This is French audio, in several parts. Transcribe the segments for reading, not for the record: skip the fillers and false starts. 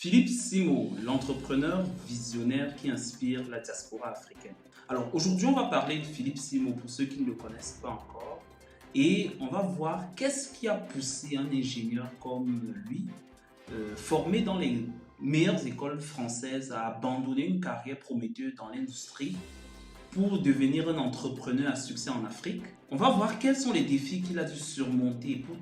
Philippe Simo, l'entrepreneur visionnaire qui inspire la diaspora africaine. Alors aujourd'hui, on va parler de Philippe Simo pour ceux qui ne le connaissent pas encore et on va voir qu'est-ce qui a poussé un ingénieur comme lui, formé dans les meilleures écoles françaises, à abandonner une carrière prometteuse dans l'industrie pour devenir un entrepreneur à succès en Afrique. On va voir quels sont les défis qu'il a dû surmonter pour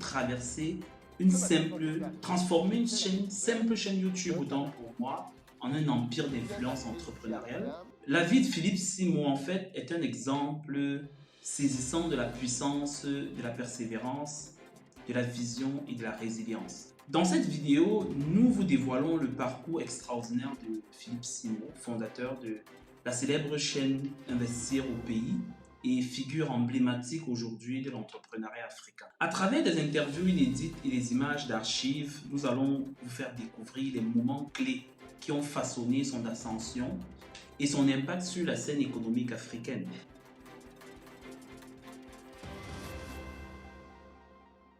transformer une simple chaîne YouTube, autant pour moi, en un empire d'influence entrepreneuriale. La vie de Philippe Simo, en fait, est un exemple saisissant de la puissance, de la persévérance, de la vision et de la résilience. Dans cette vidéo, nous vous dévoilons le parcours extraordinaire de Philippe Simo, fondateur de la célèbre chaîne Investir au pays et figure emblématique aujourd'hui de l'entrepreneuriat africain. À travers des interviews inédites et des images d'archives, nous allons vous faire découvrir les moments clés qui ont façonné son ascension et son impact sur la scène économique africaine.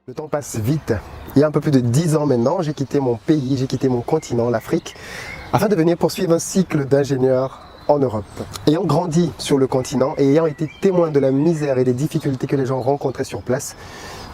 Le temps passe vite. Il y a un peu plus de 10 ans maintenant, j'ai quitté mon pays, j'ai quitté mon continent, l'Afrique, afin de venir poursuivre un cycle d'ingénieur en Europe. Ayant grandi sur le continent et ayant été témoin de la misère et des difficultés que les gens rencontraient sur place,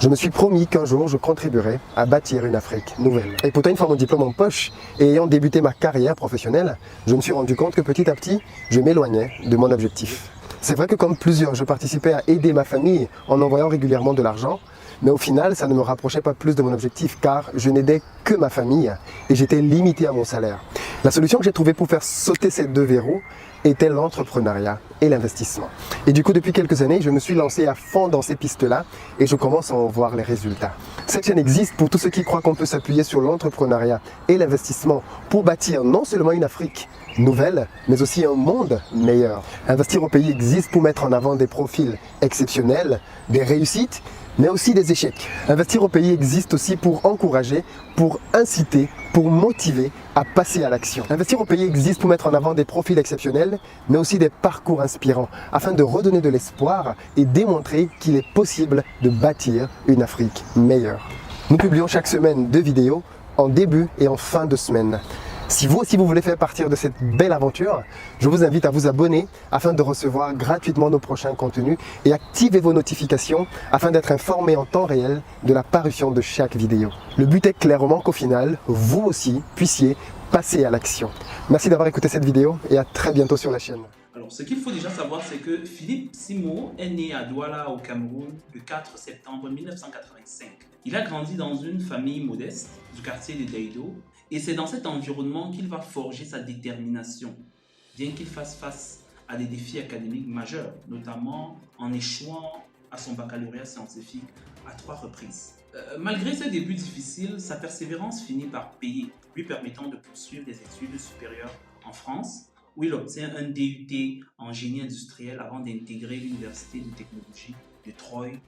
je me suis promis qu'un jour je contribuerais à bâtir une Afrique nouvelle. Et pourtant, une fois mon diplôme en poche et ayant débuté ma carrière professionnelle, je me suis rendu compte que petit à petit, je m'éloignais de mon objectif. C'est vrai que comme plusieurs, je participais à aider ma famille en envoyant régulièrement de l'argent, mais au final, ça ne me rapprochait pas plus de mon objectif car je n'aidais que ma famille et j'étais limité à mon salaire. La solution que j'ai trouvée pour faire sauter ces deux verrous était l'entrepreneuriat et l'investissement. Et du coup, depuis quelques années, je me suis lancé à fond dans ces pistes-là et je commence à en voir les résultats. Cette chaîne existe pour tous ceux qui croient qu'on peut s'appuyer sur l'entrepreneuriat et l'investissement pour bâtir non seulement une Afrique nouvelle, mais aussi un monde meilleur. Investir au pays existe pour mettre en avant des profils exceptionnels, des réussites, mais aussi des échecs. Investir au pays existe aussi pour encourager, pour inciter, pour motiver à passer à l'action. Investir au pays existe pour mettre en avant des profils exceptionnels, mais aussi des parcours inspirants, afin de redonner de l'espoir et démontrer qu'il est possible de bâtir une Afrique meilleure. Nous publions chaque semaine 2 vidéos, en début et en fin de semaine. Si vous aussi vous voulez faire partie de cette belle aventure, je vous invite à vous abonner afin de recevoir gratuitement nos prochains contenus et activer vos notifications afin d'être informé en temps réel de la parution de chaque vidéo. Le but est clairement qu'au final, vous aussi puissiez passer à l'action. Merci d'avoir écouté cette vidéo et à très bientôt sur la chaîne. Alors, ce qu'il faut déjà savoir, c'est que Philippe Simo est né à Douala, au Cameroun, le 4 septembre 1985. Il a grandi dans une famille modeste du quartier de Daido et c'est dans cet environnement qu'il va forger sa détermination, bien qu'il fasse face à des défis académiques majeurs, notamment en échouant à son baccalauréat scientifique à 3 reprises. Malgré ses débuts difficiles, sa persévérance finit par payer, lui permettant de poursuivre des études supérieures en France, où il obtient un DUT en génie industriel avant d'intégrer l'Université de technologie de Troyes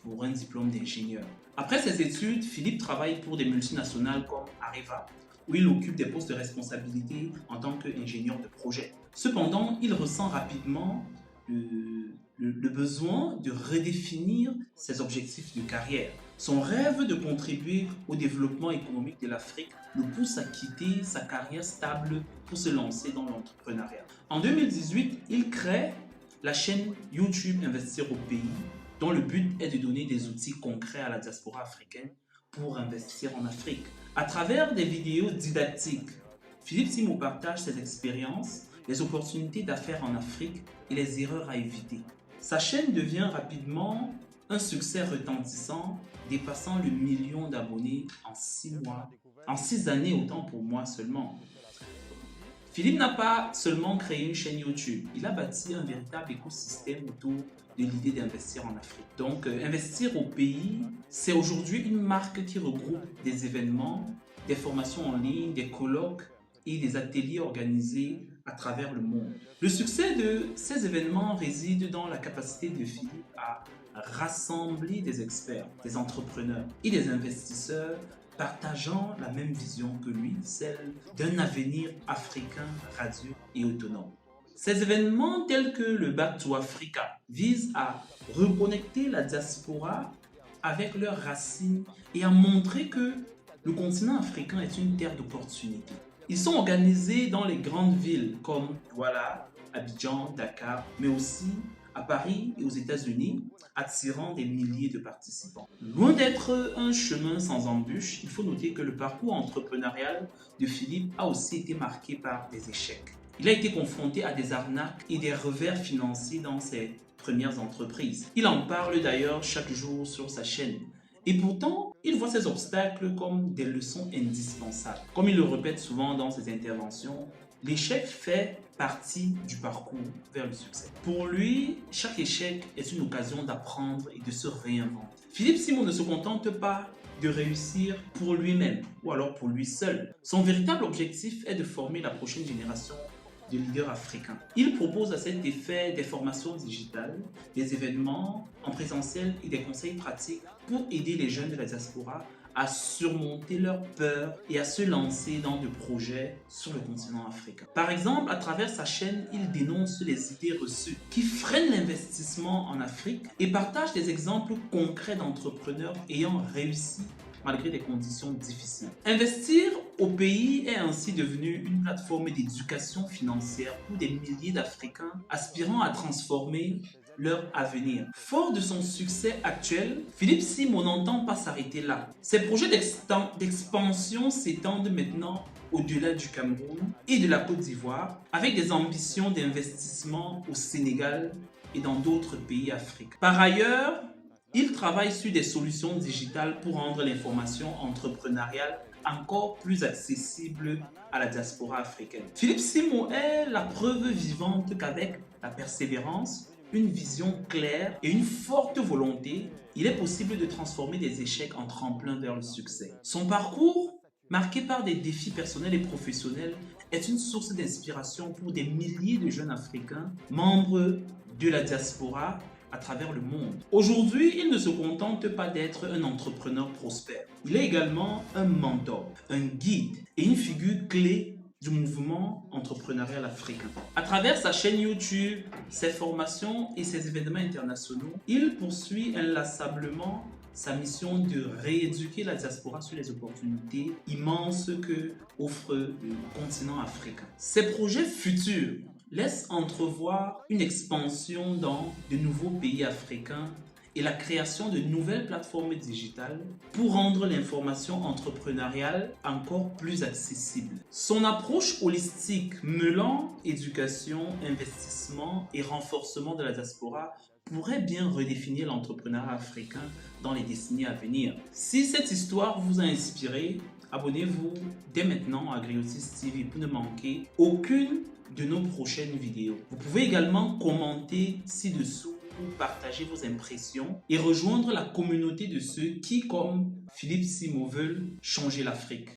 pour un diplôme d'ingénieur. Après ses études, Philippe travaille pour des multinationales comme Areva, où il occupe des postes de responsabilité en tant qu'ingénieur de projet. Cependant, il ressent rapidement le besoin de redéfinir ses objectifs de carrière. Son rêve de contribuer au développement économique de l'Afrique le pousse à quitter sa carrière stable pour se lancer dans l'entrepreneuriat. En 2018, il crée la chaîne YouTube Investir au pays, dont le but est de donner des outils concrets à la diaspora africaine pour investir en Afrique. À travers des vidéos didactiques, Philippe Simo partage ses expériences, les opportunités d'affaires en Afrique et les erreurs à éviter. Sa chaîne devient rapidement un succès retentissant, dépassant le 1 million d'abonnés en 6 mois, en 6 années, autant pour moi seulement. Philippe n'a pas seulement créé une chaîne YouTube, il a bâti un véritable écosystème autour de l'idée d'investir en Afrique. Donc, investir au pays, c'est aujourd'hui une marque qui regroupe des événements, des formations en ligne, des colloques et des ateliers organisés à travers le monde. Le succès de ces événements réside dans la capacité de Philippe à rassembler des experts, des entrepreneurs et des investisseurs partageant la même vision que lui, celle d'un avenir africain radieux et autonome. Ces événements tels que le Back to Africa visent à reconnecter la diaspora avec leurs racines et à montrer que le continent africain est une terre d'opportunités. Ils sont organisés dans les grandes villes comme Douala, Abidjan, Dakar, mais aussi à Paris et aux États-Unis, attirant des milliers de participants. Loin d'être un chemin sans embûches, il faut noter que le parcours entrepreneurial de Philippe a aussi été marqué par des échecs. Il a été confronté à des arnaques et des revers financiers dans ses premières entreprises. Il en parle d'ailleurs chaque jour sur sa chaîne. Et pourtant, il voit ces obstacles comme des leçons indispensables. Comme il le répète souvent dans ses interventions, l'échec fait partie du parcours vers le succès. Pour lui, chaque échec est une occasion d'apprendre et de se réinventer. Philippe Simon ne se contente pas de réussir pour lui-même ou alors pour lui seul. Son véritable objectif est de former la prochaine génération de leaders africains. Il propose à cet effet des formations digitales, des événements en présentiel et des conseils pratiques pour aider les jeunes de la diaspora à surmonter leurs peurs et à se lancer dans des projets sur le continent africain. Par exemple, à travers sa chaîne, il dénonce les idées reçues qui freinent l'investissement en Afrique et partage des exemples concrets d'entrepreneurs ayant réussi malgré des conditions difficiles. Investir au pays est ainsi devenu une plateforme d'éducation financière pour des milliers d'Africains aspirant à transformer leur avenir. Fort de son succès actuel, Philippe Simon n'entend pas s'arrêter là. Ses projets d'expansion s'étendent maintenant au-delà du Cameroun et de la Côte d'Ivoire, avec des ambitions d'investissement au Sénégal et dans d'autres pays africains. Par ailleurs, il travaille sur des solutions digitales pour rendre l'information entrepreneuriale encore plus accessible à la diaspora africaine. Philippe Simon est la preuve vivante qu'avec la persévérance, une vision claire et une forte volonté, il est possible de transformer des échecs en tremplin vers le succès. Son parcours, marqué par des défis personnels et professionnels, est une source d'inspiration pour des milliers de jeunes Africains, membres de la diaspora à travers le monde. Aujourd'hui, il ne se contente pas d'être un entrepreneur prospère. Il est également un mentor, un guide et une figure clé du mouvement entrepreneurial africain. À travers sa chaîne YouTube, ses formations et ses événements internationaux, il poursuit inlassablement sa mission de rééduquer la diaspora sur les opportunités immenses que offre le continent africain. Ses projets futurs laisse entrevoir une expansion dans de nouveaux pays africains et la création de nouvelles plateformes digitales pour rendre l'information entrepreneuriale encore plus accessible. Son approche holistique mêlant éducation, investissement et renforcement de la diaspora pourrait bien redéfinir l'entrepreneuriat africain dans les décennies à venir. Si cette histoire vous a inspiré, abonnez-vous dès maintenant à Griotis TV pour ne manquer aucune de nos prochaines vidéos. Vous pouvez également commenter ci-dessous pour partager vos impressions et rejoindre la communauté de ceux qui, comme Philippe Simon, veulent changer l'Afrique.